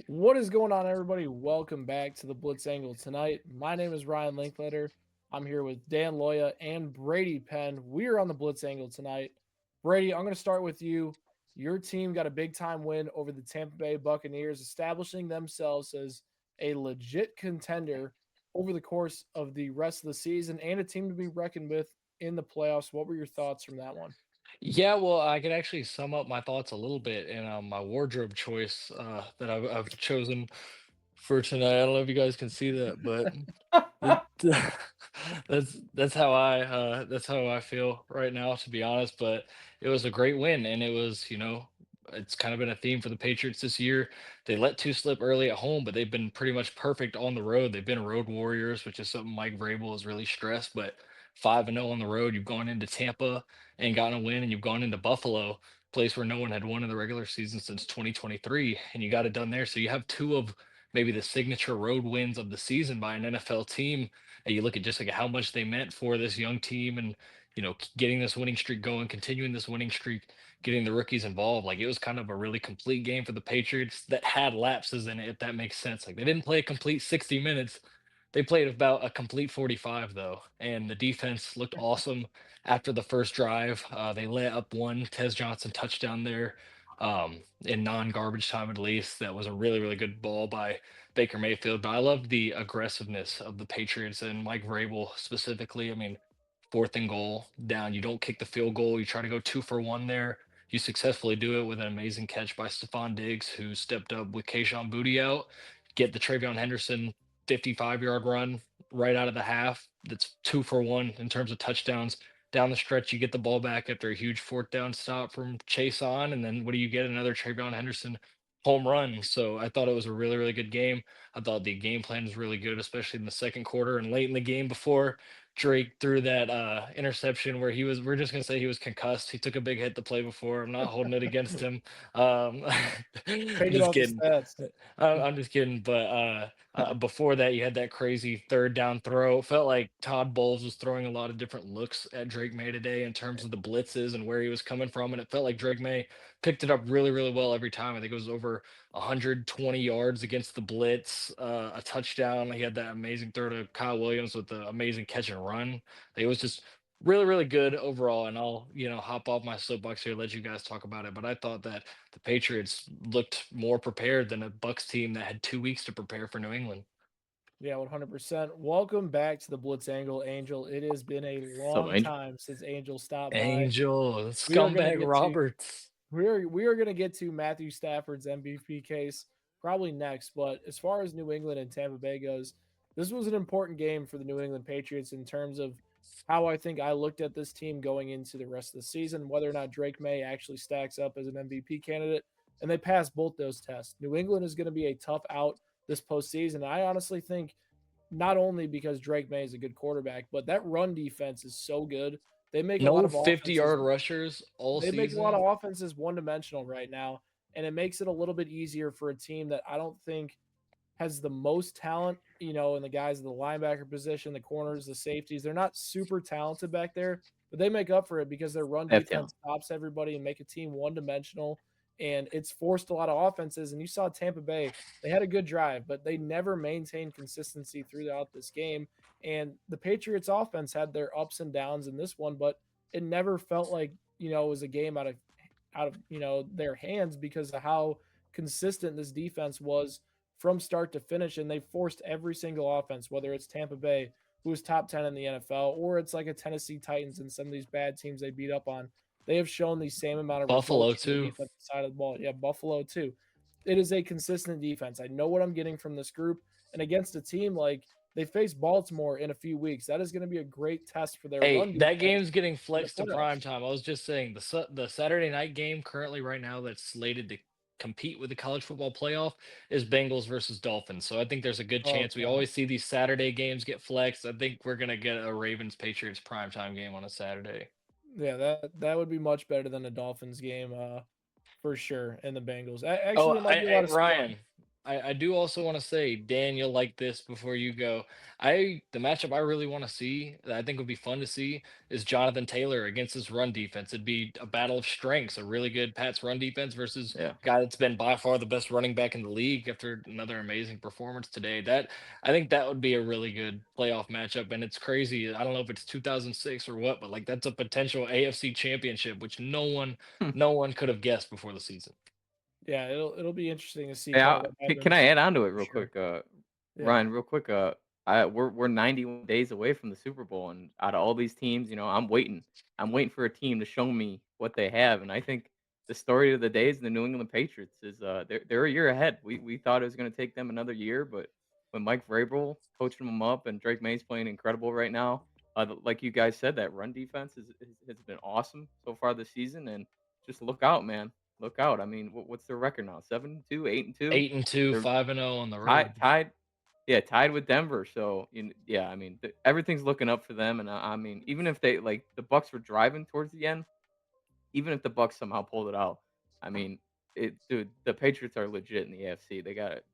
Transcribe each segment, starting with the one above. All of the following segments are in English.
What is going on, everybody? Welcome back to the Blitz Angle tonight. My name is Ryan Linkletter. I'm here with Dan Loya and Brady Penn. We are on the Blitz Angle tonight. Brady, I'm going to start with you. Your team got a big time win over the Tampa Bay Buccaneers, establishing themselves as a legit contender over the course of the rest of the season and a team to be reckoned with in the playoffs. What were your thoughts from that one? Yeah, well, I could actually sum up my thoughts a little bit in my wardrobe choice that I've chosen for tonight. I don't know if you guys can see that, but it, that's how I feel right now, to be honest. But it was a great win, and it was it's kind of been a theme for the Patriots this year. They let two slip early at home, but they've been pretty much perfect on the road. They've been road warriors, which is something Mike Vrabel has really stressed. But 5-0 on the road, you've gone into Tampa and gotten a win, and you've gone into Buffalo, place where no one had won in the regular season since 2023, and you got it done there. So you have two of maybe the signature road wins of the season by an NFL team. And you look at just like how much they meant for this young team, and getting this winning streak going, continuing this winning streak, getting the rookies involved. Like, it was kind of a really complete game for the Patriots that had lapses in it, if that makes sense. Like, they didn't play a complete 60 minutes. They played about a complete 45, though, and the defense looked awesome after the first drive. They let up one Tez Johnson touchdown there, in non-garbage time at least. That was a really, really good ball by Baker Mayfield. But I loved the aggressiveness of the Patriots and Mike Vrabel specifically. I mean, fourth and goal down, you don't kick the field goal. You try to go 2 for 1 there. You successfully do it with an amazing catch by Stephon Diggs, who stepped up with Kayshon Boutte out. Get the Travion Henderson 55-yard run right out of the half. That's 2 for 1 in terms of touchdowns. Down the stretch, you get the ball back after a huge fourth down stop from Chase on, and then what do you get? Another Travion Henderson home run. So I thought it was a really, really good game. I thought the game plan was really good, especially in the second quarter and late in the game before Drake threw that interception where we're just gonna say he was concussed. He took a big hit the play before. I'm not holding it against him. Take it Just off the kidding. stats. I'm just kidding. But before that, you had that crazy third down throw. It felt like Todd Bowles was throwing a lot of different looks at Drake May today in terms of the blitzes and where he was coming from. And it felt like Drake May picked it up really, really well every time. I think it was over 120 yards against the blitz, a touchdown. He had that amazing throw to Kyle Williams with the amazing catch and run. It was just really, really good overall. And I'll, hop off my soapbox here, let you guys talk about it. But I thought that the Patriots looked more prepared than a Bucs team that had 2 weeks to prepare for New England. Yeah, 100%. Welcome back to the Blitz Angle, Angel. It has been a So, long Angel. time since Angel stopped by. Angel, We are going to scumbag get to Roberts. we are going to get to Matthew Stafford's MVP case probably next, but as far as New England and Tampa Bay goes, this was an important game for the New England Patriots in terms of how I think I looked at this team going into the rest of the season, whether or not Drake May actually stacks up as an MVP candidate, and they passed both those tests. New England is going to be a tough out this postseason. I honestly think not only because Drake May is a good quarterback, but that run defense is so good. They make a lot No of offenses 50-yard rushers all they make a lot season. of offenses one dimensional right now, and it makes it a little bit easier for a team that I don't think has the most talent, and the guys in the linebacker position, the corners, the safeties. They're not super talented back there, but they make up for it because their run Have talent. defense stops everybody and make a team one dimensional. And it's forced a lot of offenses. And you saw Tampa Bay, they had a good drive, but they never maintained consistency throughout this game. And the Patriots offense had their ups and downs in this one, but it never felt like, it was a game out of their hands because of how consistent this defense was from start to finish, and they forced every single offense, whether it's Tampa Bay, who is top 10 in the NFL, or it's like a Tennessee Titans and some of these bad teams they beat up on. They have shown the same amount of Buffalo results from the too. defensive side of the ball. Yeah, Buffalo too. It is a consistent defense. I know what I'm getting from this group, and against a team like they face Baltimore in a few weeks, that is going to be a great test for their Hey, run that defense game's getting in the flexed to prime playoffs. time. I was just saying the Saturday night game currently right now that's slated to compete with the college football playoff is Bengals versus Dolphins. So I think there's a good Oh chance we god. always see these Saturday games get flexed. I think we're gonna get a Ravens Patriots primetime game on a Saturday. Yeah, that would be much better than a Dolphins game, for sure, and the Bengals. Oh, Actually, it might be a lot of Ryan, scoring. I do also want to say, Dan, you'll like this before you go. The matchup I really want to see that I think would be fun to see is Jonathan Taylor against his run defense. It'd be a battle of strengths, a really good Pats run defense versus Yeah. a guy that's been by far the best running back in the league after another amazing performance today. That I think that would be a really good playoff matchup. And it's crazy. I don't know if it's 2006 or what, but like that's a potential AFC championship, which no one could have guessed before the season. Yeah, it'll be interesting to see Hey, kind of what can I happens add on to it for real sure. quick, Yeah. Ryan, real quick? We're 91 days away from the Super Bowl, and out of all these teams, I'm waiting. I'm waiting for a team to show me what they have, and I think the story of the day is the New England Patriots. They're a year ahead. We thought it was going to take them another year, but when Mike Vrabel coaching them up and Drake Maye's playing incredible right now, like you guys said, that run defense has been awesome so far this season, and just look out, man. Look out. I mean, what's their record now? 7-2, 8-2? 8-2, They're 5-0 on the tied road. tied yeah, tied with Denver. So, yeah, I mean, everything's looking up for them, and I mean, even if they like the Bucks were driving towards the end, even if the Bucks somehow pulled it out, I mean, dude, the Patriots are legit in the AFC. They got it.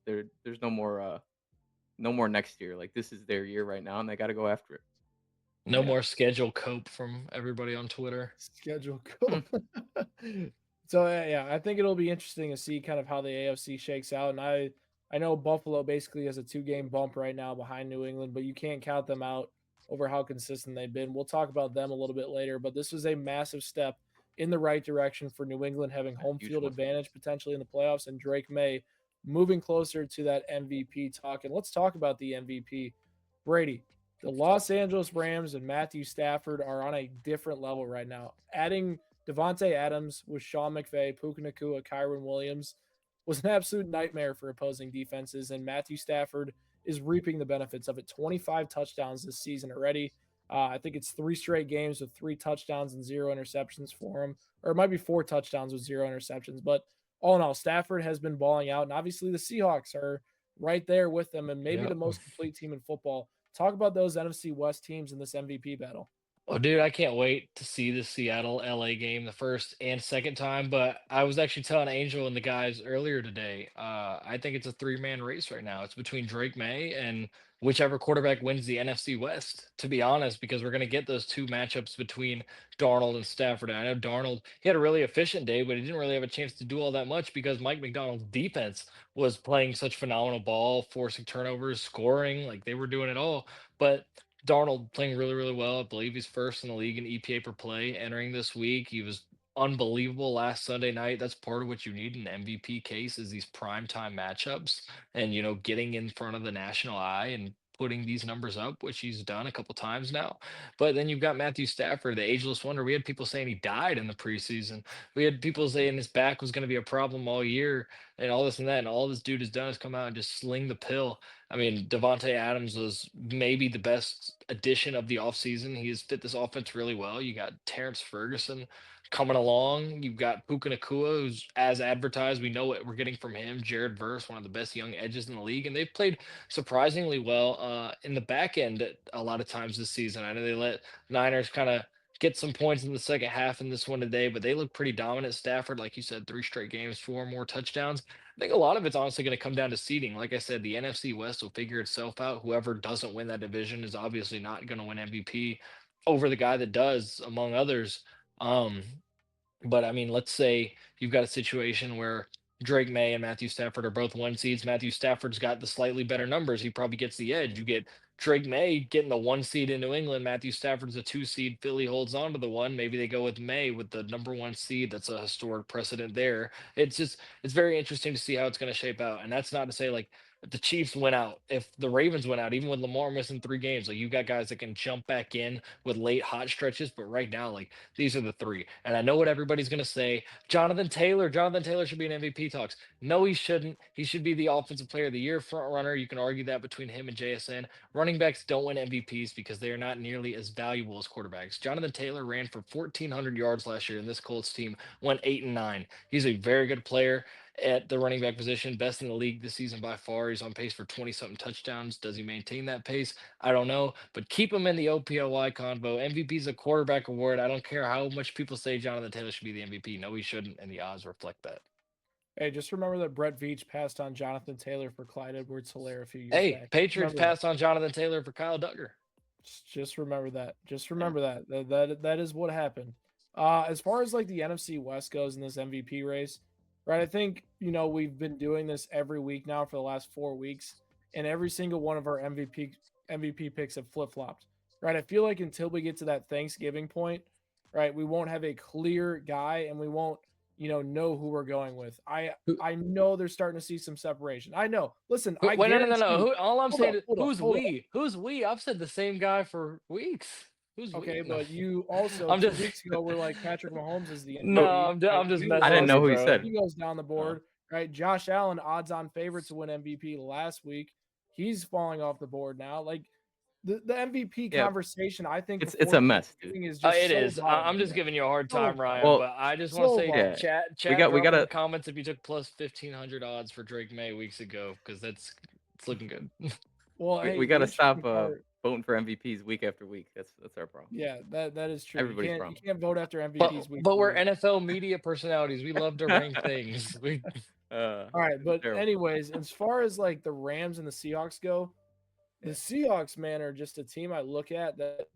There's no more next year. Like this is their year right now, and they got to go after it. No Yeah. more schedule cope from everybody on Twitter. Schedule Hmm. go. So yeah, I think it'll be interesting to see kind of how the AFC shakes out. And I know Buffalo basically has a 2 game bump right now behind New England, but you can't count them out over how consistent they've been. We'll talk about them a little bit later, but this is a massive step in the right direction for New England having A home huge field one. advantage potentially in the playoffs and Drake May moving closer to that MVP talk. And let's talk about the MVP. Brady, the Los Angeles Rams and Matthew Stafford are on a different level right now. Adding Devontae Adams with Sean McVay, Puka Nakua, Kyron Williams was an absolute nightmare for opposing defenses, and Matthew Stafford is reaping the benefits of it. 25 touchdowns this season already. I think it's 3 straight games with 3 touchdowns and 0 interceptions for him, or it might be 4 touchdowns with 0 interceptions. But all in all, Stafford has been balling out, and obviously the Seahawks are right there with them, and maybe Yeah. the most complete team in football. Talk about those NFC West teams in this MVP battle. Oh, dude, I can't wait to see the Seattle LA game the first and second time. But I was actually telling Angel and the guys earlier today. I think it's a three-man race right now. It's between Drake May and whichever quarterback wins the NFC West, to be honest, because we're going to get those two matchups between Darnold and Stafford. I know Darnold, he had a really efficient day, but he didn't really have a chance to do all that much because Mike McDonald's defense was playing such phenomenal ball, forcing turnovers, scoring, like they were doing it all. But Darnold playing really, really well. I believe he's first in the league in EPA per play entering this week. He was unbelievable last Sunday night. That's part of what you need in an MVP case is these prime time matchups and getting in front of the national eye and putting these numbers up, which he's done a couple times now. But then you've got Matthew Stafford, the ageless wonder. We had people saying he died in the preseason. We had people saying his back was going to be a problem all year and all this and that. And all this dude has done is come out and just sling the pill. I mean, Devontae Adams was maybe the best addition of the offseason. He has fit this offense really well. You got Terrence Ferguson coming along. You've got Puka Nakua, who's as advertised. We know what we're getting from him. Jared Verse, one of the best young edges in the league. And they've played surprisingly well in the back end a lot of times this season. I know they let Niners kind of get some points in the second half in this one today, but they look pretty dominant. Stafford, like you said, 3 straight games, 4 more touchdowns. I think a lot of it's honestly going to come down to seeding. Like I said, the NFC West will figure itself out. Whoever doesn't win that division is obviously not going to win MVP over the guy that does, among others. Um, but I mean, let's say you've got a situation where Drake May and Matthew Stafford are both 1 seeds. Matthew Stafford's got the slightly better numbers. He probably gets the edge. You get Drake May getting the 1 seed in New England. Matthew Stafford's a 2 seed. Philly holds on to the one. Maybe they go with May with the number 1 seed. That's a historic precedent there. It's very interesting to see how it's going to shape out. And that's not to say like if the Chiefs win out, if the Ravens win out, even with Lamar missing 3 games, like you got guys that can jump back in with late hot stretches. But right now, like these are the three. And I know what everybody's going to say. Jonathan Taylor. Jonathan Taylor should be in MVP talks. No, he shouldn't. He should be the Offensive Player of the Year front runner. You can argue that between him and JSN. Running backs don't win MVPs because they are not nearly as valuable as quarterbacks. Jonathan Taylor ran for 1,400 yards last year, and this Colts team went 8-9. He's a very good player at the running back position, best in the league this season by far. He's on pace for 20 something touchdowns. Does he maintain that pace? I don't know, but keep him in the OPOY convo. MVP is a quarterback award. I don't care how much people say Jonathan Taylor should be the MVP. No, he shouldn't, and the odds reflect that. Hey, just remember that Brett Veach passed on Jonathan Taylor for Clyde Edwards-Helaire a few years Hey, back. Patriots Remember that. passed on Jonathan Taylor for Kyle Duggar. Just remember that. Just Yeah. remember that. That is what happened. As far as like the NFC West goes in this MVP race, right? I think we've been doing this every week now for the last 4 weeks, and every single one of our MVP picks have flip flopped, right? I feel like until we get to that Thanksgiving point, right, we won't have a clear guy, and we won't know who we're going with. I know they're starting to see some separation. I know. Listen, I Wait, no, no, no, guarantee no. you. All I'm Hold saying up, is, hold up, who's hold up. we? Who's we? I've said the same guy for weeks. Who's Okay, we? No, but you also I'm 2 just, weeks ago were like Patrick Mahomes is the no, Who- MVP, right? I'm just You I messing didn't with know you, who he bro. said. he goes down the Uh, board, right? Josh Allen, odds-on favorite to win MVP last week. He's falling off the board now. Like the MVP yeah, conversation, I think it's before a mess, dude. Thanksgiving is just It so is. I'm volatile, just giving you a hard so time, Ryan. volatile, Well, But I just want to so say, yeah, volatile. chat, we drop in the gotta. comments if you took plus 1,500 odds for Drake May weeks ago, because it's looking good. Well, We hey, the gotta interesting stop part, voting for MVPs week after week. That's our problem. yeah, that is true. You Everybody's can't you problem. can't vote after But MVPs week but to we're week. NFL media personalities. We love to rank things. We All right, It's but terrible. anyways, as far as like the Rams and the Seahawks go, the Yeah. Seahawks, man, are just a team I look at that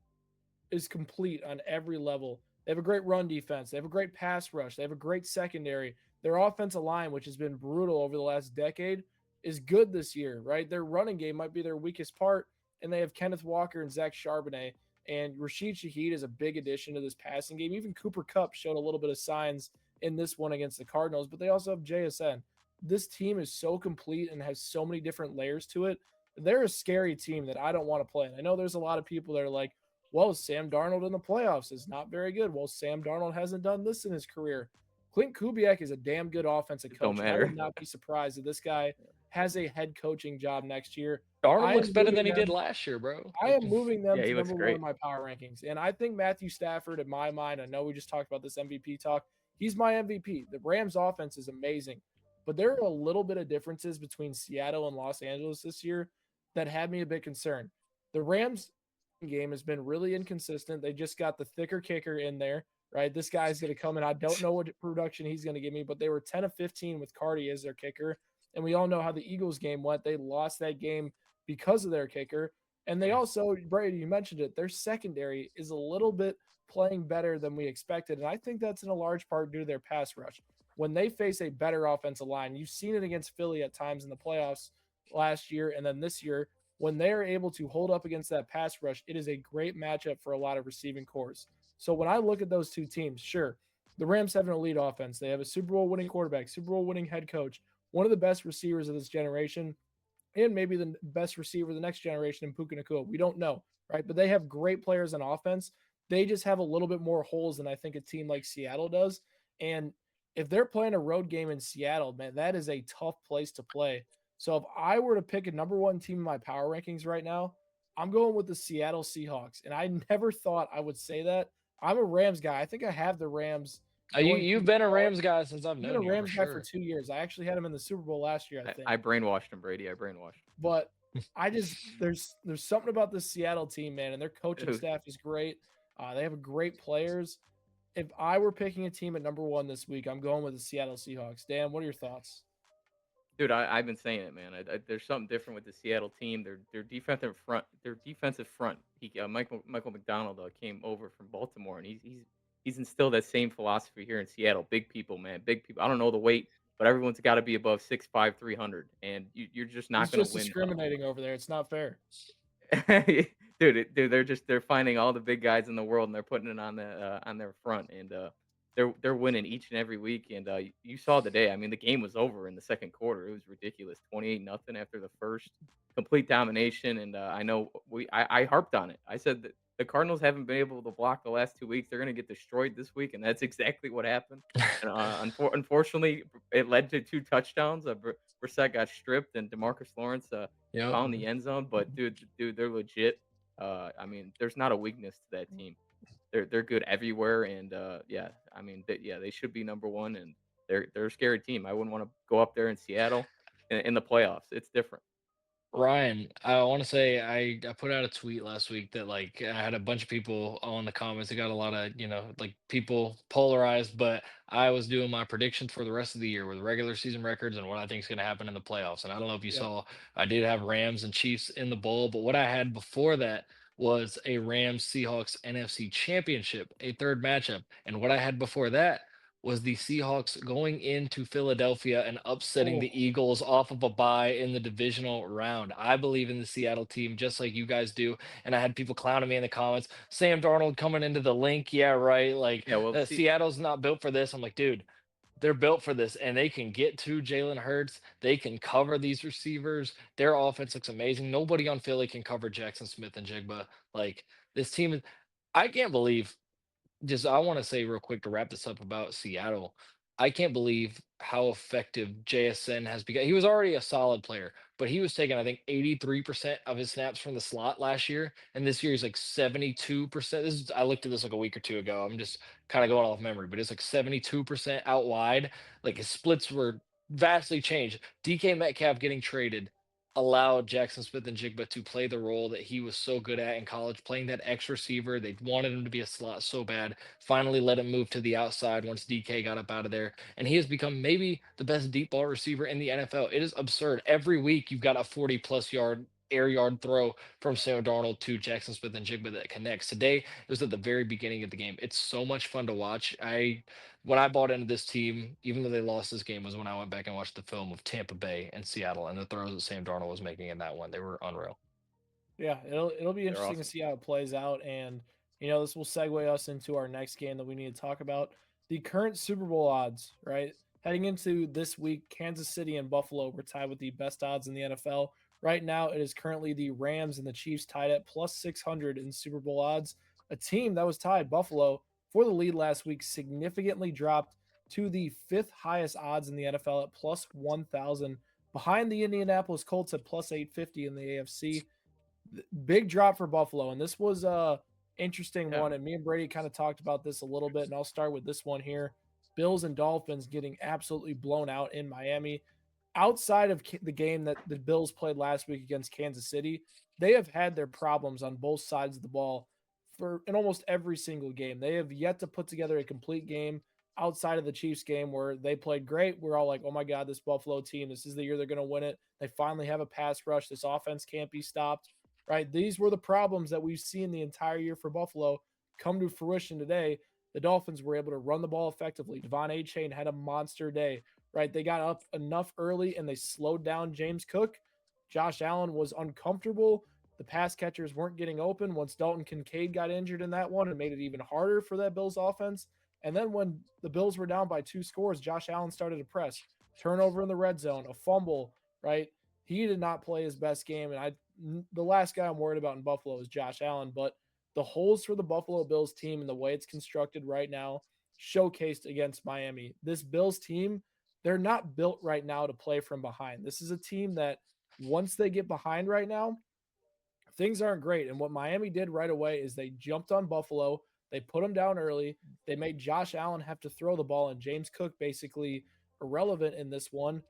is complete on every level. They have a great run defense. They have a great pass rush. They have a great secondary. Their offensive line, which has been brutal over the last decade, is good this year, right? Their running game might be their weakest part, and they have Kenneth Walker and Zach Charbonnet. And Rashid Shaheed is a big addition to this passing game. Even Cooper Kupp showed a little bit of signs in this one against the Cardinals, but they also have JSN. This team is so complete and has so many different layers to it. They're a scary team that I don't want to play. And I know there's a lot of people that are like, well, Sam Darnold in the playoffs is not very good. Well, Sam Darnold hasn't done this in his career. Clint Kubiak is a damn good offensive It don't coach, and I would matter. not be surprised if this guy has a head coaching job next year. Darnold I looks am better moving than he did them. last year, bro. I Like, am moving them Yeah, to he looks number one in great. my power rankings, and I think Matthew Stafford, in my mind, I know we just talked about this MVP talk. He's my MVP. The Rams' offense is amazing, but there are a little bit of differences between Seattle and Los Angeles this year that had me a bit concerned. The Rams game has been really inconsistent. They just got the thicker kicker in there, right? This guy's going to come in. I don't know what production he's going to give me, but they were 10 of 15 with Cardi as their kicker. And we all know how the Eagles game went. They lost that game because of their kicker. And they also, Brady, you mentioned it, their secondary is a little bit playing better than we expected. And I think that's in a large part due to their pass rush. When they face a better offensive line, you've seen it against Philly at times in the playoffs last year and then this year when they're able to hold up against that pass rush, it is a great matchup for a lot of receiving cores. So when I look at those two teams, sure, the Rams have an elite offense. They have a Super Bowl winning quarterback, Super Bowl winning head coach, one of the best receivers of this generation, and maybe the best receiver of the next generation in Puka Nacua. We don't know, right? But they have great players on offense. They just have a little bit more holes than I think a team like Seattle does. And if they're playing a road game in Seattle, man, that is a tough place to play. So if I were to pick a number one team in my power rankings right now, I'm going with the Seattle Seahawks. And I never thought I would say that. I'm a Rams guy. I think I have the Rams going you've pretty been a far. Rams guy since I've I've been a known you, for Rams guy for sure. 2 years. I actually had him in the Super Bowl last year, I think. I brainwashed him, Brady. I brainwashed But I just there's something about the Seattle team, man, and their coaching him. staff is great. They have great players. If I were picking a team at number one this week, I'm going with the Seattle Seahawks. Dan, what are your thoughts? Dude, I've been saying it, man. There's something different with the Seattle team. Their defensive front. Their defensive front. Michael McDonald came over from Baltimore, and he's instilled that same philosophy here in Seattle. Big people, man. Big people. I don't know the weight, but everyone's got to be above 6'5", 300, and you're just He's not going to just win. discriminating over there. It's not fair. Dude, they're finding all the big guys in the world and they're putting it on their front, and they're winning each and every week. And you saw the day. I mean, the game was over in the second quarter. It was ridiculous, 28-0 after the first, complete domination. And I know I harped on it. I said that the Cardinals haven't been able to block the last 2 weeks. They're going to get destroyed this week, and that's exactly what happened. And unfortunately, it led to two touchdowns. Brissett got stripped, and Demarcus Lawrence Yep. found the end zone. But dude, they're legit. I mean, there's not a weakness to that team. They're good everywhere, and yeah, I mean, they should be number one, and they're a scary team. I wouldn't want to go up there in Seattle in the playoffs. It's different. Ryan, I want to say I put out a tweet last week that like I had a bunch of people on the comments. It got a lot of, like people polarized, but I was doing my predictions for the rest of the year with regular season records and what I think is going to happen in the playoffs. And I don't know if you Yep. saw, I did have Rams and Chiefs in the bowl, but what I had before that was a Rams Seahawks NFC Championship, a third matchup. And what I had before that was the Seahawks going into Philadelphia and upsetting Oh, the Eagles off of a bye in the divisional round. I believe in the Seattle team just like you guys do. And I had people clowning me in the comments. Sam Darnold coming into the link. Yeah, right. Like Yeah, well, see, Seattle's not built for this. I'm like, dude, they're built for this and they can get to Jalen Hurts. They can cover these receivers. Their offense looks amazing. Nobody on Philly can cover Jackson Smith and Jigba. Like this team is, I can't believe just I want to say real quick to wrap this up about Seattle. I can't believe how effective JSN has become. He was already a solid player, but he was taking, I think, 83% of his snaps from the slot last year. And this year he's like 72%. I looked at this like a week or two ago. I'm just kind of going off memory, but it's like 72% out wide. Like his splits were vastly changed. DK Metcalf getting traded allowed Jackson Smith and Jigba to play the role that he was so good at in college, playing that X receiver. They wanted him to be a slot so bad. Finally let him move to the outside once DK got up out of there. And he has become maybe the best deep ball receiver in the NFL. It is absurd. Every week you've got a 40 plus yard air yard throw from Sam Darnold to Jackson Smith and Jigba that connects. Today it was at the very beginning of the game. It's so much fun to watch. When I bought into this team, even though they lost this game, was when I went back and watched the film of Tampa Bay and Seattle and the throws that Sam Darnold was making in that one. They were unreal. yeah, it'll be they're interesting to awesome. see how it plays out, and this will segue us into our next game that we need to talk about. The current Super Bowl odds, right? Heading into this week, Kansas City and Buffalo were tied with the best odds in the NFL. Right now, it is currently the Rams and the Chiefs tied at plus 600 in Super Bowl odds. A team that was tied, Buffalo, for the lead last week, significantly dropped to the fifth highest odds in the NFL at plus 1,000, behind the Indianapolis Colts at plus 850 in the AFC. Big drop for Buffalo, and this was a interesting Yeah, one. And me and Brady kind of talked about this a little bit, and I'll start with this one here. Bills and Dolphins getting absolutely blown out in Miami. Outside of the game that the Bills played last week against Kansas City, they have had their problems on both sides of the ball for in almost every single game. They have yet to put together a complete game outside of the Chiefs game where they played great. We're all like, oh my God, this Buffalo team, this is the year they're going to win it. They finally have a pass rush. This offense can't be stopped, right? These were the problems that we've seen the entire year for Buffalo come to fruition today. The Dolphins were able to run the ball effectively. Devon A. Chain had a monster day, right? They got up enough early and they slowed down James Cook. Josh Allen was uncomfortable. The pass catchers weren't getting open once Dalton Kincaid got injured in that one and made it even harder for that Bills offense. And then when the Bills were down by 2 scores, Josh Allen started to press. Turnover in the red zone, a fumble, right? He did not play his best game. And the last guy I'm worried about in Buffalo is Josh Allen. But the holes for the Buffalo Bills team and the way it's constructed right now showcased against Miami. This Bills team, they're not built right now to play from behind. This is a team that once they get behind right now, things aren't great. And what Miami did right away is they jumped on Buffalo. They put them down early. They made Josh Allen have to throw the ball, and James Cook basically irrelevant in this one.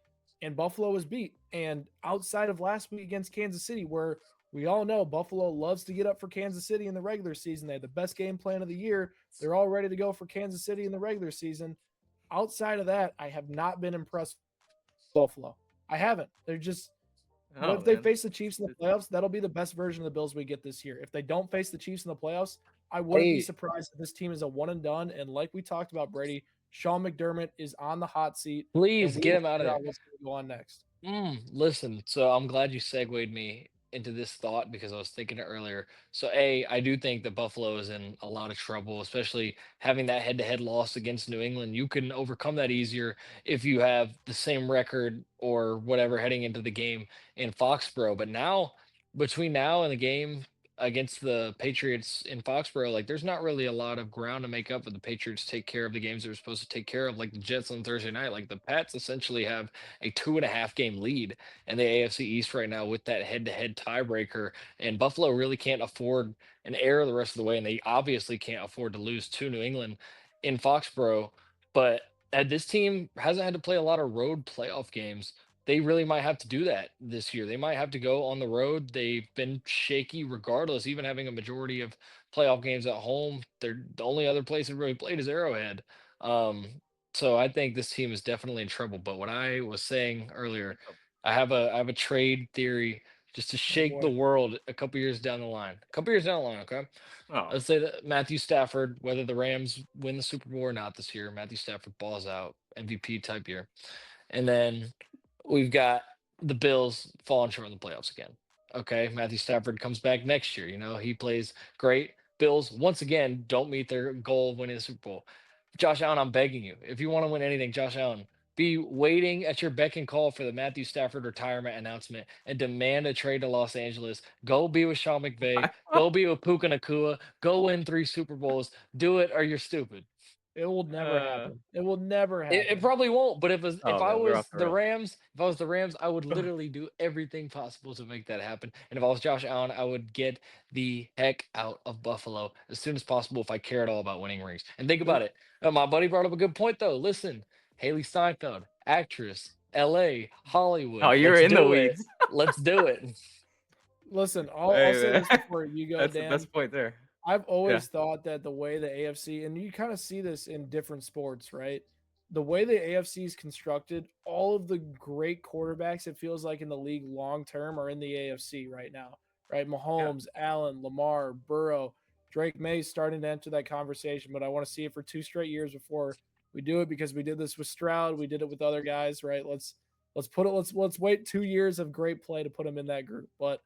And Buffalo was beat. And outside of last week against Kansas City, where we all know Buffalo loves to get up for Kansas City in the regular season, they had the best game plan of the year. They're all ready to go for Kansas City in the regular season. Outside of that, I have not been impressed with Buffalo. I haven't. They're just what oh if they man, face the Chiefs in the playoffs? That'll be the best version of the Bills we get this year. If they don't face the Chiefs in the playoffs, I wouldn't be Hey, surprised if this team is a one and done. And like we talked about, Brady, Sean McDermott is on the hot seat, and please we get will him out of figure there. out what's going to go on next. Listen, so I'm glad you segued me into this thought because I was thinking it earlier. So, A, I do think that Buffalo is in a lot of trouble, especially having that head-to-head loss against New England. You can overcome that easier if you have the same record or whatever heading into the game in Foxborough. But now, between now and the game against the Patriots in Foxborough, like there's not really a lot of ground to make up for the Patriots take care of the games they're supposed to take care of, like the Jets on Thursday night. Like the Pats essentially have a 2.5 game lead in the AFC East right now with that head-to-head tiebreaker. And Buffalo really can't afford an error the rest of the way, and they obviously can't afford to lose to New England in Foxborough. But this team hasn't had to play a lot of road playoff games. they really might have to do that this year. They might have to go on the road. They've been shaky regardless, even having a majority of playoff games at home. They're the only other place they've really played is Arrowhead. Um, so I think this team is definitely in trouble. But what I was saying earlier, I have a trade theory just to Oh shake boy. the world a couple years down the line. A couple years down the line, okay? Oh, Let's say that Matthew Stafford, whether the Rams win the Super Bowl or not this year, Matthew Stafford balls out, MVP type year. And then we've got the Bills falling short in the playoffs again. Okay, Matthew Stafford comes back next year. He plays great. Bills once again don't meet their goal of winning the Super Bowl. Josh Allen, I'm begging you, if you want to win anything, Josh Allen, be waiting at your beck and call for the Matthew Stafford retirement announcement and demand a trade to Los Angeles. Go be with Sean McVay. Go be with Puka Nakua. Go win 3 Super Bowls. Do it or you're stupid. It will never uh, happen. It will never It happen. probably won't, but if oh I man, we're was off the the rails. Rams, if I was the Rams, I would literally do everything possible to make that happen. And if I was Josh Allen, I would get the heck out of Buffalo as soon as possible if I care at all about winning rings. And think about It- it. My buddy brought up a good point though. Listen, Haley Steinfeld, actress, LA, Oh, Hollywood. you're Let's in the do it. weeds. Let's do it. Listen, I'll Hey say this man, before you go, that's the Dan. best point there. I've Yeah, always thought that the way the AFC, and you kind of see this in different sports, right? The way the AFC is constructed, all of the great quarterbacks, it feels like in the league long term, are in the AFC right now, right? yeah. Mahomes, Allen, Lamar, Burrow, Drake May starting to enter that conversation, but I want to see it for 2 straight years before we do it because we did this with Stroud, we did it with other guys, right? Let's put it. Let's wait 2 years of great play to put him in that group, but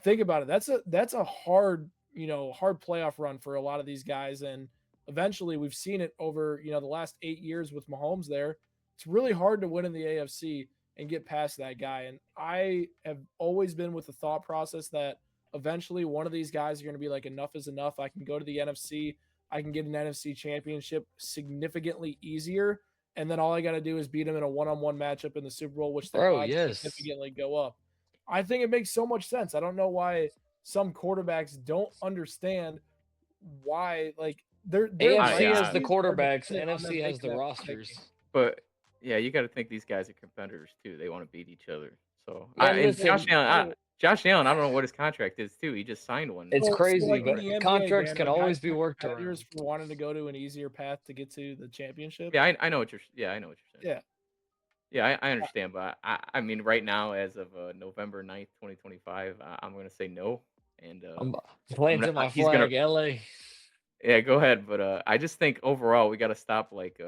think about it. That's a hard, hard playoff run for a lot of these guys. And eventually we've seen it over, the last 8 years with Mahomes there. It's really hard to win in the AFC and get past that guy. And I have always been with the thought process that eventually one of these guys are going to be like, enough is enough. I can go to the NFC. I can get an NFC championship significantly easier. And then all I got to do is beat him in a one-on-one matchup in the Super Bowl, which their Bro, odds yes. significantly go up. I think it makes so much sense. I don't know why some quarterbacks don't understand why, like, their AFC has Yeah, the legacies are quarterbacks, dependent on them NFC has making the that game. rosters. but yeah, you got to think these guys are competitors too. They want to beat each other. So And and listen, Josh Allen, I don't know what his contract is too. He just signed one it's So, crazy, like in recently, but right? the NBA, contracts Dan, can are guys always be not worked competitors around. for wanting to go to an easier path to get to the championship? Yeah, I know what you're. Yeah, I know what you're saying. Yeah. Yeah, I understand, but I mean, right now, as of November 9th, 2025, I'm gonna say no, and I'm I'm gonna planting my he's gonna flag, LA. yeah, go ahead, but I just think overall we got to stop like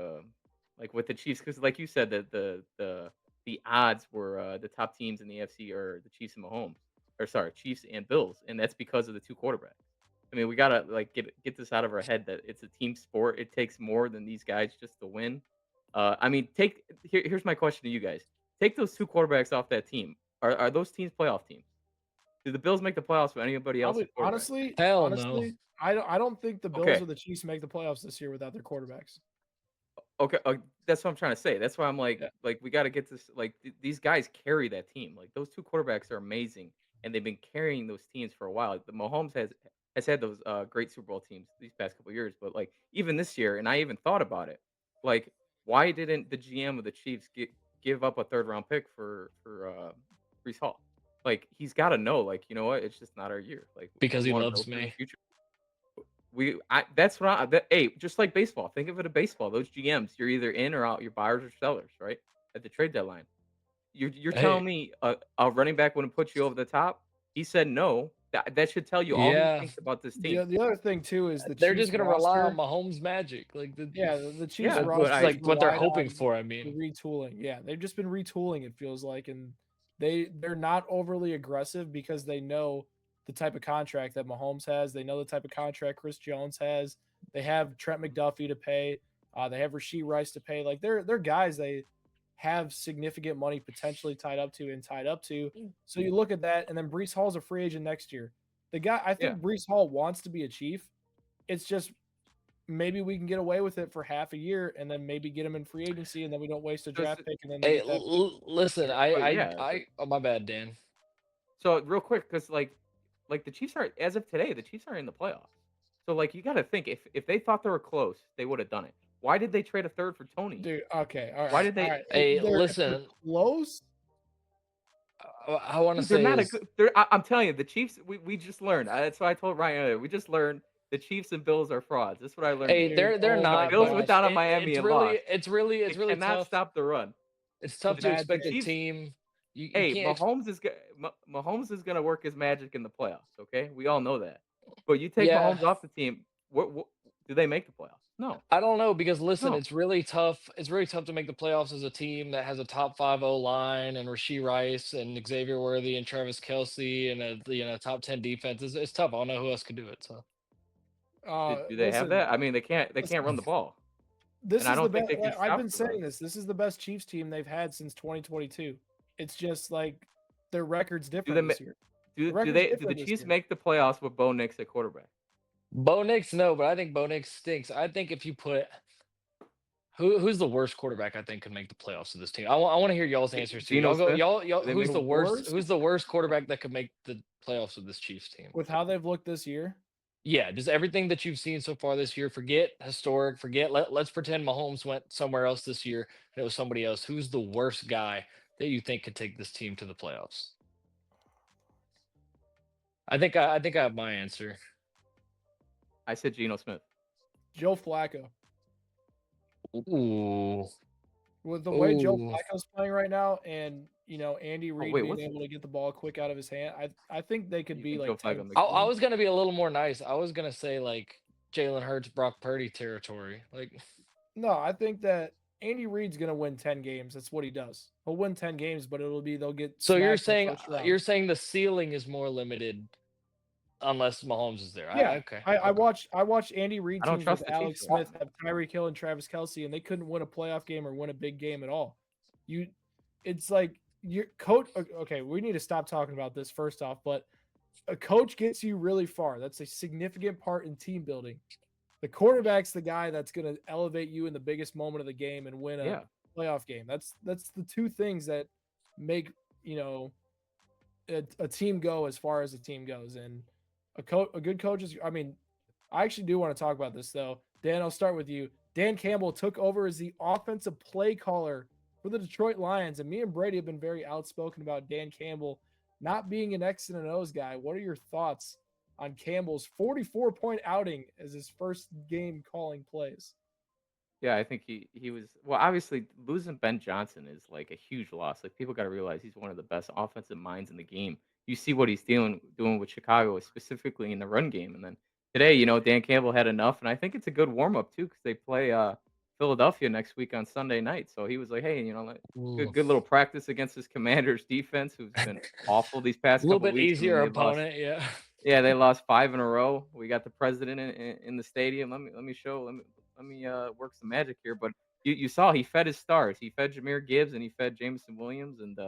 with the Chiefs because like you said that the odds were the top teams in the AFC are the Chiefs and Mahomes or sorry Chiefs and Bills, and that's because of the two quarterbacks. I mean, we gotta like get this out of our head that it's a team sport. It takes more than these guys just to win. I mean, here's my question to you guys: take those two quarterbacks off that team. Are those teams playoff teams? Do the Bills make the playoffs with anybody else Probably at quarterback? honestly, I don't think the Bills Okay, or the Chiefs make the playoffs this year without their quarterbacks. okay, that's what I'm trying to say. That's why I'm Yeah. like we got to get this. Like these guys carry that team. Like those two quarterbacks are amazing, and they've been carrying those teams for a while. The Mahomes has had those great Super Bowl teams these past couple years, but like even this year, and I even thought about it. Like, why didn't the GM of the Chiefs give up a third round pick for Brees Hall? Like he's got to know. Like you know what? It's just not our year. Like Because we he want to loves build for the me. future. That's what hey, just like baseball. Think of it a baseball. Those GMs, you're either in or out. You're buyers or sellers, right? At the trade deadline. You're telling Hey, me a running back wouldn't put you over the top? He said no. That should tell you all he yeah, thinks about this The team. the other thing too is the they're Chiefs just gonna rely on roster. Mahomes' magic. Like Yeah, the Chiefs Yeah, but that's roster has I like what they're relied hoping on for. I the mean, retooling. Yeah, they've just been retooling, it feels like, and they're not overly aggressive because they know the type of contract that Mahomes has. They know the type of contract Chris Jones has. They have Trent McDuffie to pay. They have Rasheed Rice to pay. Like they're guys they have significant money potentially tied up to and tied up to. So you look at that, and then Brees Hall's a free agent next year. The guy, I yeah. think Brees Hall wants to be a Chief. It's just maybe we can get away with it for half a year and then maybe get him in free agency and then we don't waste a So, draft pick and then they hey, get that pick listen, later. yeah, but oh my bad, Dan. so real quick, because like the Chiefs are as of today, the Chiefs are in the playoffs. So like you got to think if they thought they were close, they would have done it. Why did they trade a third for Tony? Dude, okay, all Why right, did all they? right. Hey, If they're listen, close, I want to Dude, they're say not a is, good. I'm telling you, the Chiefs. We just learned. That's why I told Ryan earlier. We just learned the Chiefs and Bills are frauds. That's what I learned hey, today. Dude, they're oh The my not, Bills but went gosh. down on Miami it's and really lost. it's really They it's really cannot tough. stop the run. It's The tough to the, Bad the expect a Chiefs. team. You Hey, can't. Mahomes is gonna work his magic in the playoffs. Okay, we all know that. But you take Yeah, Mahomes off the team. What do they make the playoffs? No, I don't know because listen, no. it's really tough. It's really tough to make the playoffs as a team that has a top five O line and Rasheed Rice and Xavier Worthy and Travis Kelsey and a top 10 defense. It's tough. I don't know who else could do it. So Do they have Listen, that? I mean, they can't. They can't listen. run the ball, and This I is the don't best. think they can I've stop been the run. saying this. This is the best Chiefs team they've had since 2022. It's just like their record's Do different they? this year. The record's Do the different this Chiefs year. make the playoffs with Bo Nix at quarterback? Bo Nix, no, but I think Bo Nix stinks. I think if you put who's the worst quarterback I think could make the playoffs of this team. I want to hear y'all's answers too. Geno Y'all go Smith? y'all Do they who's make The the worst worst who's the worst quarterback that could make the playoffs of this Chiefs team? with how they've looked this year. Yeah, just everything that you've seen so far this year. Forget historic. Forget. Let's pretend Mahomes went somewhere else this year and it was somebody else. Who's the worst guy that you think could take this team to the playoffs? I think I have my answer. I said Geno Smith. Joe Flacco. Ooh, With the way Joe ooh. Flacco's playing right now, and Andy Oh Reid wait, being what's able to get the ball quick out of his hand, I think they could you be think Joe like Flacco 10 makes the I playoffs? was gonna be a little more nice. I was gonna say like Jalen Hurts, Brock Purdy territory. Like, No, I think that Andy Reid's gonna win 10 games. That's what he does. He'll win 10 games, but it'll be they'll get so smacked in the first round. you're saying the ceiling is more limited unless Mahomes is there. Yeah, Okay, I okay. watched Andy Reid I don't teams with trust the Chiefs Alex though. Smith have Tyreek Hill and Travis Kelsey, and they couldn't win a playoff game or win a big game at all. You, it's like your coach. Okay, we need to stop talking about this first off, but a coach gets you really far. That's a significant part in team building. The quarterback's the guy that's going to elevate you in the biggest moment of the game and win a Yeah, playoff game. That's the two things that make you know a team go as far as a team goes. And a good coach is. I mean, I actually do want to talk about this though. Dan, I'll start with you. Dan Campbell took over as the offensive play caller for the Detroit Lions, and me and Brady have been very outspoken about Dan Campbell not being an X and O's guy. What are your thoughts on Campbell's 44-point outing as his first game calling plays? yeah. I think he was well. Obviously, losing Ben Johnson is like a huge loss. Like people got to realize he's one of the best offensive minds in the game. You see what he's doing with Chicago, specifically in the run game. And then today, Dan Campbell had enough, and I think it's a good warm up too because they play Philadelphia next week on Sunday night. So he was like, hey, like, Ooh. good little practice against his Commanders defense, who's been awful these A past little couple bit weeks. I mean, easier they lost. opponent, yeah. Yeah, they lost 5 in a row. We got the president in the stadium. Let me work some magic here. But you saw he fed his stars. He fed Jameer Gibbs and he fed Jameson Williams. And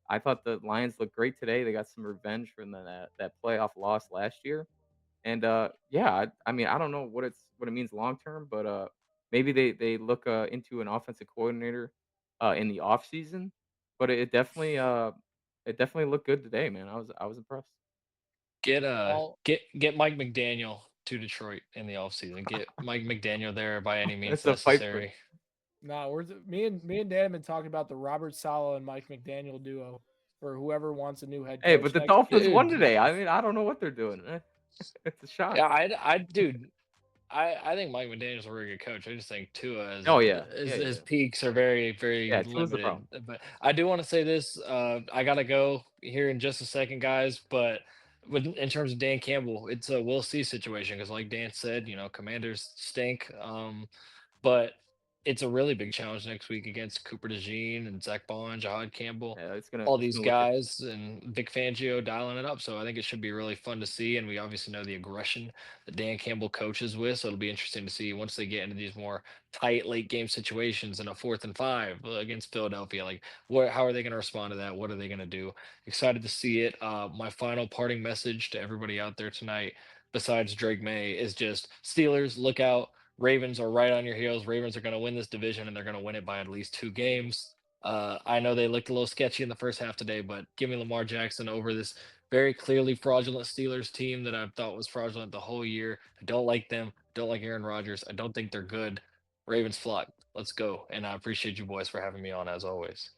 I thought the Lions looked great today. They got some revenge from that playoff loss last year. And yeah, I mean I don't know what it means long term, but maybe they look into an offensive coordinator in the off season. But it definitely looked good today, man. I was impressed. Well, Get Mike McDaniel to Detroit in the offseason. Get Mike McDaniel there by any means It's a fight for necessary. no, me and Dan have been talking about the Robert Saleh and Mike McDaniel duo for whoever wants a new head Hey, but coach the next Dolphins year. won Dude, today. I mean, I don't know what they're doing. It's a shock. yeah, dude, I think Mike McDaniel's a very good coach. I just think Tua is Oh yeah, his yeah. peaks are very, very Yeah, Tua's the problem. limited. But I do want to say this. I gotta go here in just a second, guys. But in terms of Dan Campbell, it's a we'll see situation because, like Dan said, Commanders stink. But it's a really big challenge next week against Cooper DeJean and Zach Bond, Jahad Campbell, Yeah, all it's these gonna look interesting. guys, and Vic Fangio dialing it up. So I think it should be really fun to see. And we obviously know the aggression that Dan Campbell coaches with. So it'll be interesting to see once they get into these more tight late game situations in a 4th and 5 against Philadelphia. Like, how are they going to respond to that? What are they going to do? Excited to see it. My final parting message to everybody out there tonight, besides Drake May, is just Steelers, look out. Ravens are right on your heels. Ravens are going to win this division, and they're going to win it by at least 2 games. I know they looked a little sketchy in the first half today, but give me Lamar Jackson over this very clearly fraudulent Steelers team that I thought was fraudulent the whole year. I don't like them. Don't like Aaron Rodgers. I don't think they're good. Ravens flock. Let's go. And I appreciate you boys for having me on as always.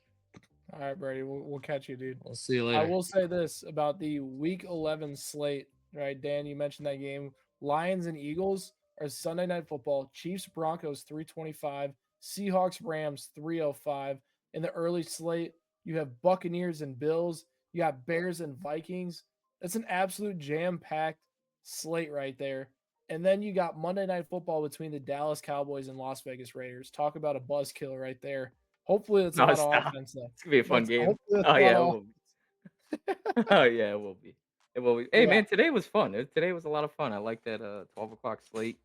All right, Brady. We'll catch you, dude. We'll see you I later. will say this about the Week 11 slate, right? Dan, you mentioned that game. Lions and Eagles are Sunday Night Football. Chiefs Broncos 325. Seahawks Rams 305. In the early slate, you have Buccaneers and Bills. You got Bears and Vikings. That's an absolute jam packed slate right there. And then you got Monday Night Football between the Dallas Cowboys and Las Vegas Raiders. Talk about a buzzkill right there. Hopefully, that's a No, lot of stop. offense, though. It's gonna be a fun That's game. hopefully that's Oh a lot yeah, it of will be. Oh yeah, it will be. It will be. Hey yeah. man, today was fun. Today was a lot of fun. I like that 12 o'clock slate.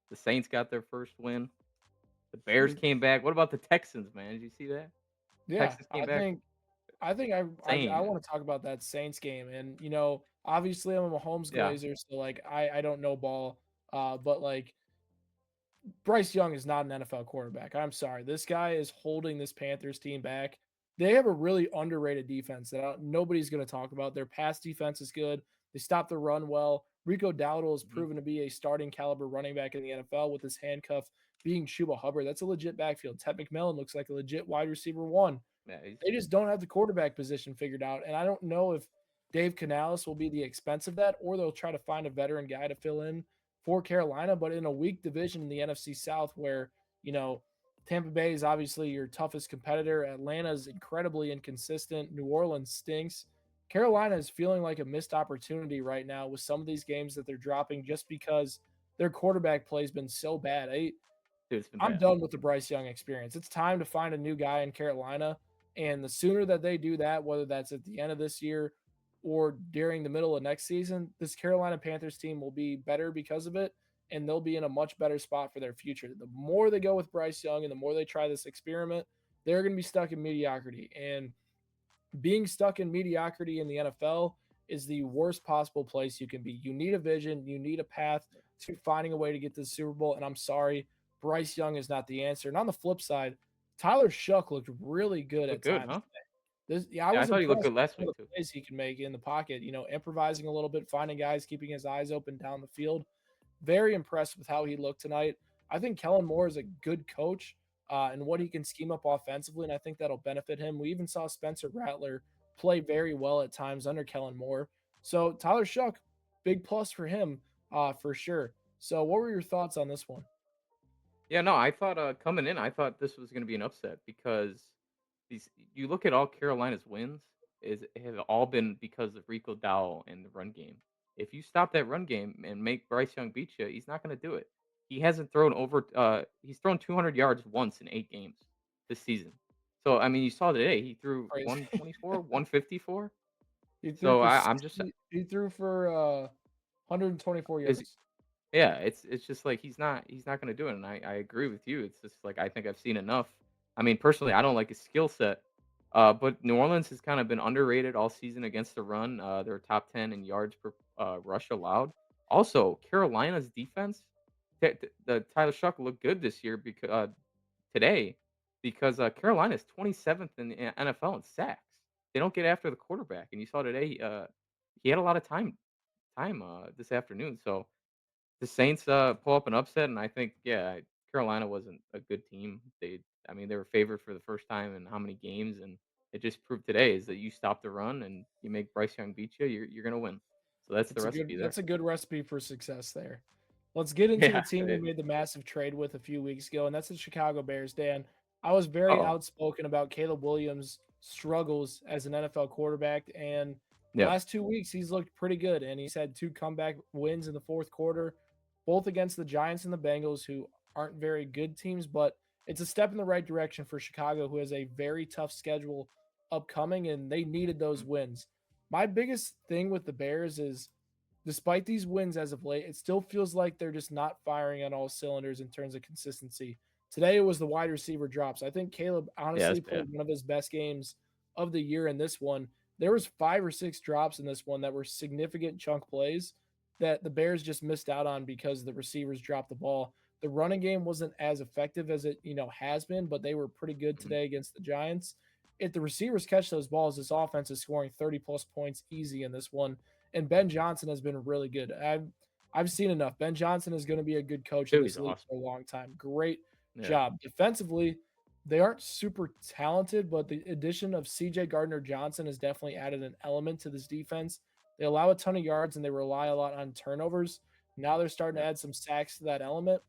The Saints got their first win. The Bears The came back. What about the Texans, man? Did you see that? yeah, Texans came back. I think I Insane. want to talk about that Saints game, and obviously I'm a Mahomes Yeah. Glazer, so like I don't know ball, but like Bryce Young is not an NFL quarterback. I'm sorry. This guy is holding this Panthers team back. They have a really underrated defense that nobody's going to talk about. Their pass defense is good. They stop the run well. Rico Dowdle has Mhm. proven to be a starting caliber running back in the NFL with his handcuff being Chuba Hubbard. That's a legit backfield. Ted McMillan looks like a legit wide receiver one. Yeah, They just don't have the quarterback position figured out. And I don't know if Dave Canales will be the expense of that, or they'll try to find a veteran guy to fill in for Carolina. But in a weak division in the NFC South, where, you know, Tampa Bay is obviously your toughest competitor, Atlanta is incredibly inconsistent, New Orleans stinks. Carolina is feeling like a missed opportunity right now with some of these games that they're dropping just because their quarterback play has been so bad. dude, it's been I'm bad. done with the Bryce Young experience. It's time to find a new guy in Carolina. And the sooner that they do that, whether that's at the end of this year or during the middle of next season, this Carolina Panthers team will be better because of it. And they'll be in a much better spot for their future. The more they go with Bryce Young and the more they try this experiment, they're going to be stuck in mediocrity. And being stuck in mediocrity in the NFL is the worst possible place you can be. You need a vision, you need a path to finding a way to get to the Super Bowl. And I'm sorry, Bryce Young is not the answer. And on the flip side, Tyler Shuck looked really good Look at good, times huh? today. I Yeah, I was thought he looked impressed good with last some week of the too. plays he can make in the pocket, improvising a little bit, finding guys, keeping his eyes open down the field. Very impressed with how he looked tonight. I think Kellen Moore is a good coach and what he can scheme up offensively, and I think that'll benefit him. We even saw Spencer Rattler play very well at times under Kellen Moore. So Tyler Shuck, big plus for him for sure. So what were your thoughts on this one? Yeah, no, I thought coming in, I thought this was going to be an upset because these you look at all Carolina's wins is have all been because of Rico Dowell and the run game. If you stop that run game and make Bryce Young beat you, he's not going to do it. He hasn't thrown over he's thrown 200 yards once in 8 games this season. So I mean, you saw today he threw Crazy. 124, 154. he threw So for I'm just 60, he threw for 124 is yards. yeah, it's just like he's not gonna do it, and I agree with you. It's just like I think I've seen enough. I mean, personally, I don't like his skill set, but New Orleans has kind of been underrated all season against the run. They're top 10 in yards per rush allowed. Also, Carolina's defense, the Tyler Shuck looked good this year because today because Carolina is 27th in the NFL in sacks. They don't get after the quarterback, and you saw today he had a lot of time this afternoon. So the Saints, pull up an upset, and I think, yeah, Carolina wasn't a good team. I mean, they were favored for the first time in how many games, and it just proved today is that you stop the run and you make Bryce Young beat you, you're gonna win. So that's the recipe there. That's a good recipe for success there. Let's get into the Yeah, team it we is. made the massive trade with a few weeks ago, and that's the Chicago Bears, Dan. I was very Uh-oh. outspoken about Caleb Williams' struggles as an NFL quarterback, and the Yeah. last 2 weeks he's looked pretty good, and he's had two comeback wins in the fourth quarter, both against the Giants and the Bengals, who aren't very good teams, but it's a step in the right direction for Chicago, who has a very tough schedule upcoming, and they needed those Mhm. wins. My biggest thing with the Bears is despite these wins as of late, it still feels like they're just not firing on all cylinders in terms of consistency. Today it was the wide receiver drops. I think Caleb Yeah, honestly that's bad. played one of his best games of the year in this one. There was 5 or 6 drops in this one that were significant chunk plays that the Bears just missed out on because the receivers dropped the ball. The running game wasn't as effective as it, has been, but they were pretty good Mhm. today against the Giants. If the receivers catch those balls, this offense is scoring 30 plus points easy in this one, and Ben Johnson has been really good. I've seen enough. Ben Johnson is going to be a good coach in Dude, this he's league awesome. for a long time. Great Yeah. job defensively. They aren't super talented, but the addition of CJ Gardner Johnson has definitely added an element to this defense. They allow a ton of yards and they rely a lot on turnovers. Now they're starting to Yeah. add some sacks to that element.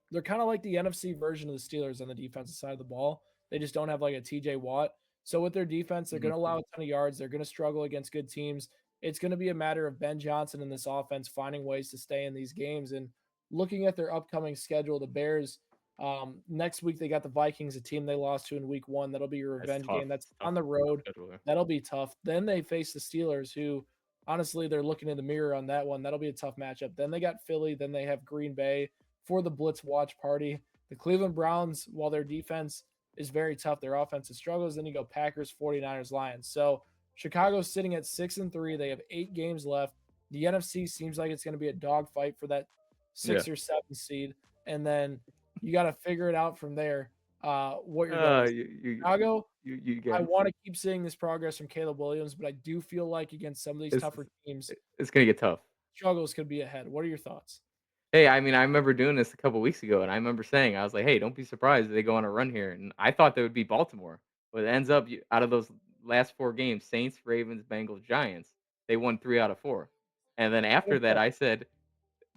They're kind of like the NFC version of the Steelers on the defensive side of the ball. They just don't have like a TJ Watt. So with their defense, they're Mhm. going to allow a ton of yards. They're going to struggle against good teams. It's going to be a matter of Ben Johnson and this offense finding ways to stay in these games. And looking at their upcoming schedule, the Bears, next week they got the Vikings, a team they lost to in week one. That'll be your That's revenge tough. game. That's It's tough. on the Tough road. schedule there. That'll be tough. Then they face the Steelers, who honestly they're looking in the mirror on that one. That'll be a tough matchup. Then they got Philly. Then they have Green Bay for the Blitz watch party. The Cleveland Browns, while their defense is very tough, their offensive struggles. Then you go Packers, 49ers, Lions. So Chicago's sitting at 6-3. They have 8 games left. The NFC seems like it's going to be a dogfight for that Yeah. 6 or 7 seed. And then you got to figure it out from there what you're going with. You Chicago, you I got it. want to keep seeing this progress from Caleb Williams, but I do feel like against some of these It's tougher teams, it's gonna get tough. struggles could be ahead. What are your thoughts? Hey, I mean, I remember doing this a couple weeks ago, and I remember saying, I was like, "Hey, don't be surprised if they go on a run here." And I thought they would be Baltimore, but it ends up out of those last 4 games, Saints, Ravens, Bengals, Giants, they won 3 out of 4. And then after that, I said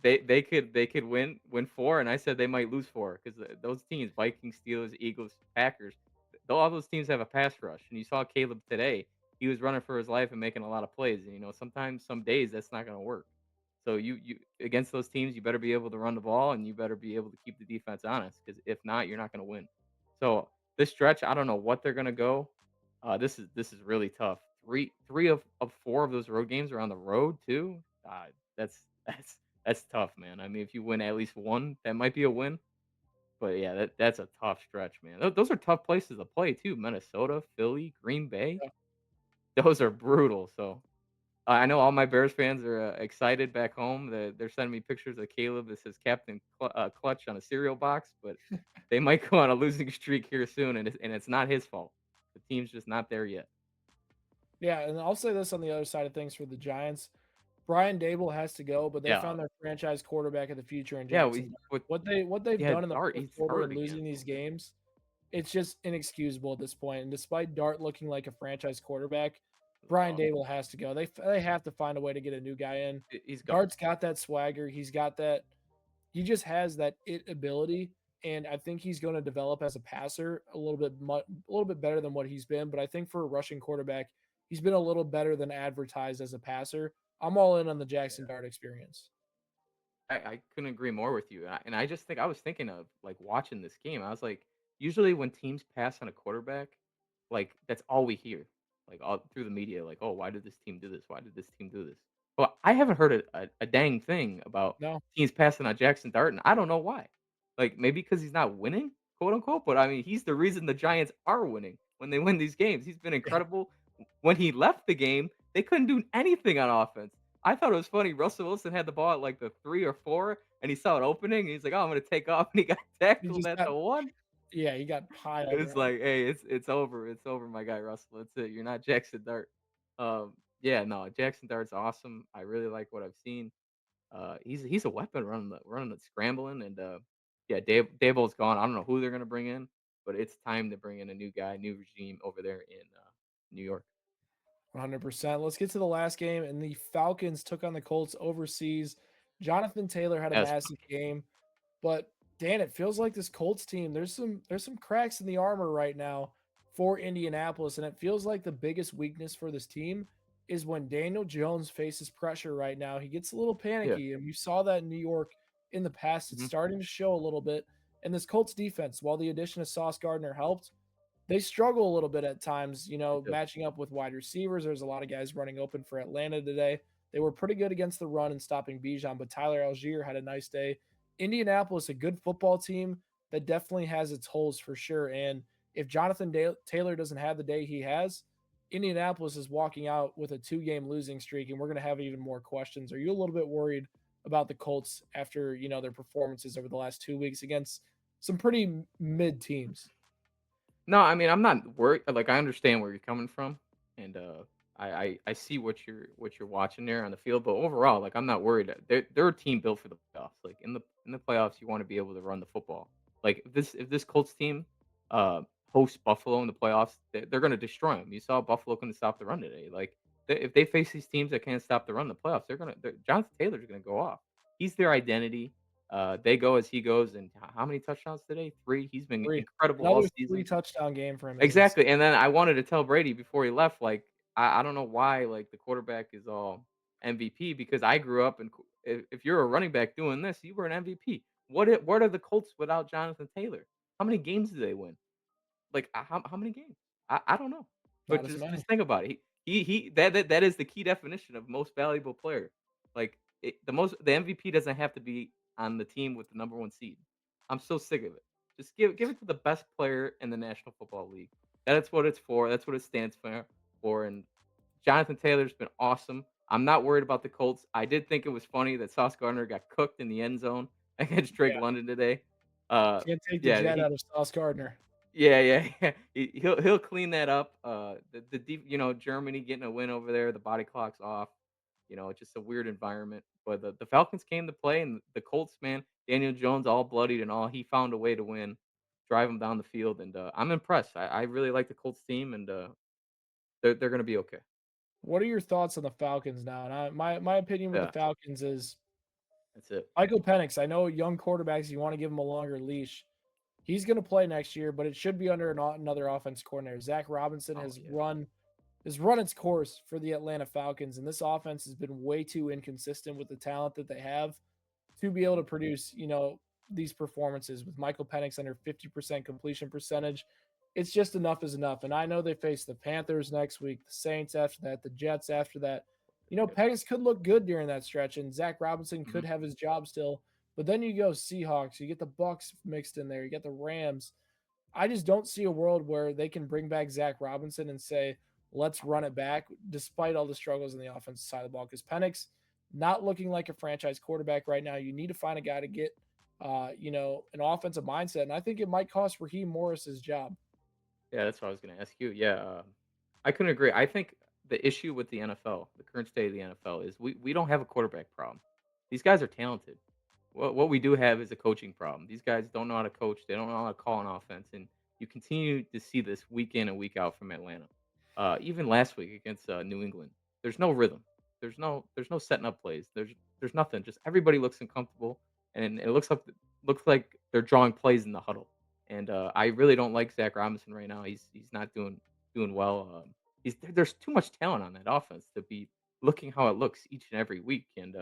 they could win 4, and I said they might lose 4 because those teams, Vikings, Steelers, Eagles, Packers, all those teams have a pass rush. And you saw Caleb today; he was running for his life and making a lot of plays. And sometimes, some days, that's not going to work. So you against those teams, you better be able to run the ball and you better be able to keep the defense honest because if not, you're not going to win. So this stretch, I don't know what they're going to go. This is really tough. Three of 4 of those road games are on the road too. That's that's tough, man. I mean, if you win at least one, that might be a win. But yeah, that's a tough stretch, man. Those are tough places to play too. Minnesota, Philly, Green Bay. Those are brutal. So I know all my Bears fans are excited back home. They're sending me pictures of Caleb that says Captain Clutch on a cereal box, but they might go on a losing streak here soon, and it's not his fault. The team's just not there yet. Yeah, and I'll say this on the other side of things for the Giants. Brian Dable has to go, but they Yeah, found their franchise quarterback of the future in yeah. Jackson. With What they've yeah, done in the Dart, fourth he's quarter hurt and again. losing these games, it's just inexcusable at this point. And despite Dart looking like a franchise quarterback, He's Brian gone. Dable has to go. They have to find a way to get a new guy in. He's gone. Dart's got that swagger. He's got that. He just has that it ability, and I think he's going to develop as a passer a little bit better than what he's been. But I think for a rushing quarterback, he's been a little better than advertised as a passer. I'm all in on the Jackson Dart experience. I couldn't agree more with you. And I just think I was thinking of like watching this game. I was like, usually when teams pass on a quarterback, like that's all we hear, like all through the media, like, oh, why did this team do this? Why did this team do this? Well, I haven't heard a dang thing about No, teams passing on Jackson Dart, and I don't know why. Like maybe because he's not winning, quote unquote. But I mean, he's the reason the Giants are winning when they win these games. He's been yeah, incredible. When he left the game, they couldn't do anything on offense. I thought it was funny. Russell Wilson had the ball at like the 3 or 4, and he saw an opening. And he's like, "Oh, I'm gonna take off," and he got he tackled just at got the 1. he got piled It's around. like, "Hey, it's over. It's over, my guy Russell. That's it. You're not Jackson Dart." Yeah, no, Jackson Dart's awesome. I really like what I've seen. He's a weapon running the scrambling, and yeah, Daboll's gone. I don't know who they're gonna bring in, but it's time to bring in a new guy, new regime over there in New York. 100%. Let's get to the last game. And the Falcons took on the Colts overseas. Jonathan Taylor had a That's massive game, but Dan, it feels like this Colts team, there's some cracks in the armor right now for Indianapolis. And it feels like the biggest weakness for this team is when Daniel Jones faces pressure right now. He gets a little yeah. panicky. And you saw that in New York in the past. It's Mhm. starting to show a little bit. And this Colts defense, while the addition of Sauce Gardner helped, they struggle a little bit at times, They do. matching up with wide receivers. There's a lot of guys running open for Atlanta today. They were pretty good against the run and stopping Bijan, but Tyler Algier had a nice day. Indianapolis, a good football team that definitely has its holes for sure. And if Jonathan Taylor doesn't have the day he has, Indianapolis is walking out with a 2 game losing streak, and we're going to have even more questions. Are you a little bit worried about the Colts after their performances over the last 2 weeks against some pretty mid teams? No, I mean, I'm not worried. Like, I understand where you're coming from, and I see what you're watching there on the field. But overall, like, I'm not worried. They're a team built for the playoffs. Like in the playoffs, you want to be able to run the football. Like if this Colts team uh, host Buffalo in the playoffs, they're going to destroy them. You saw Buffalo couldn't stop the run today. Like if they face these teams that can't stop the run in the playoffs, Jonathan Taylor's going to go off. He's their identity. They go as he goes. And how many touchdowns today? 3. He's been 3. incredible all Another 3 season. touchdown game for him is insane. Exactly. And then I wanted to tell Brady before he left, like I don't know why like the quarterback is all MVP because I grew up and if you're a running back doing this, you were an MVP. What are the Colts without Jonathan Taylor? How many games do they win? Like, how many games? I don't know. But Not as just many. think about it. He that is the key definition of most valuable player. Like, the MVP doesn't have to be on the team with the number 1 seed. I'm so sick of it. Just give it to the best player in the National Football League. That's what it's for. That's what it stands for, and Jonathan Taylor's been awesome. I'm not worried about the Colts. I did think it was funny that Sauce Gardner got cooked in the end zone against Drake Yeah, London today. Uh, can't take the yeah, jet out of Sauce Gardner. yeah. He'll clean that up. The deep, Germany getting a win over there. The body clock's off. It's just a weird environment. But the Falcons came to play, and the Colts, man, Daniel Jones, all bloodied and all, he found a way to win, drive them down the field, and I'm impressed. I really like the Colts team, and they're gonna be okay. What are your thoughts on the Falcons now? And my opinion with the Yeah, Falcons is that's it. Michael Penix. I know young quarterbacks, you want to give him a longer leash. He's going to play next year, but it should be under another offense coordinator. Zach Robinson Oh has yeah. run its course for the Atlanta Falcons, and this offense has been way too inconsistent with the talent that they have to be able to Mhm. produce, these performances with Michael Penix under 50% completion percentage. It's just enough is enough. And I know they face the Panthers next week, the Saints after that, the Jets after that. Yep. Penix could look good during that stretch, and Zach Robinson Mhm. could have his job still. But then you go Seahawks, you get the Bucs mixed in there, you get the Rams. I just don't see a world where they can bring back Zach Robinson and say, let's run it back, despite all the struggles on the offensive side of the ball. Because Penix not looking like a franchise quarterback right now. You need to find a guy to get, an offensive mindset. And I think it might cost Raheem Morris his job. Yeah, that's what I was gonna ask you. Yeah, I couldn't agree. I think the issue with the NFL, the current state of the NFL, is we don't have a quarterback problem. These guys are talented. What we do have is a coaching problem. These guys don't know how to coach. They don't know how to call an offense, and you continue to see this week in and week out from Atlanta. Even last week against New England, there's no rhythm. There's no setting up plays. There's nothing. Just everybody looks uncomfortable, and it looks like they're drawing plays in the huddle. And I really don't like Zach Robinson right now. He's not doing well. There's too much talent on that offense to be looking how it looks each and every week. And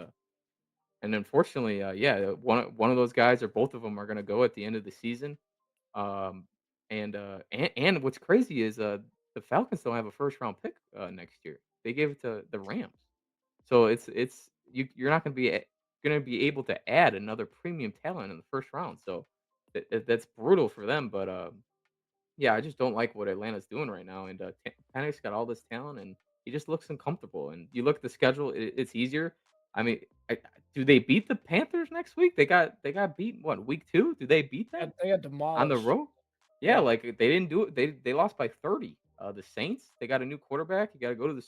unfortunately, yeah, one of those guys or both of them are going to go at the end of the season. Um, and what's crazy is the Falcons don't have a first round pick next year. They gave it to the Rams, so you're not going to be able to add another premium talent in the first round. So that's brutal for them. But yeah, I just don't like what Atlanta's doing right now. And Panic's got all this talent, and he just looks uncomfortable. And you look at the schedule; it's easier. I mean, do they beat the Panthers next week? They got beat what week 2? Do they beat them They got on the demolished. road? Yeah, Yeah. like they didn't do it. They lost by 30. The Saints, they got a new quarterback. You got to go to the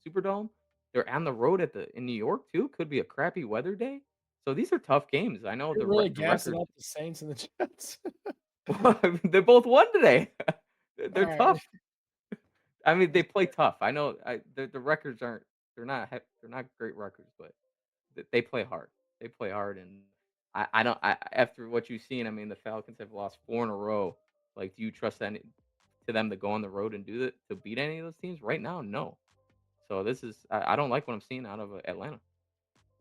Superdome. They're on the road in New York too. Could be a crappy weather day. So these are tough games. I know You're really the gassing records. up the Saints and the Jets. They both won today. All They're right. tough. I mean, they That's play tough. I know the records aren't they're not great records, but they play hard. They play hard, and I don't. After what you've seen, I mean, the Falcons have lost 4 in a row. Like, do you trust any to them to go on the road and do that to beat any of those teams right now? No. So this is I don't like what I'm seeing out of Atlanta.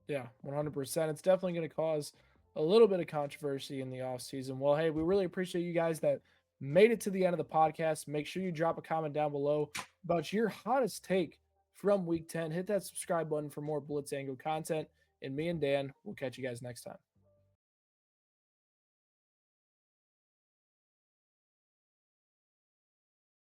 Yeah, 100%. It's definitely going to cause a little bit of controversy in the offseason. Well, hey, we really appreciate you guys that made it to the end of the podcast. Make sure you drop a comment down below about your hottest take from week 10. Hit that subscribe button for more Blitz Angle content. And me and Dan will catch you guys next time.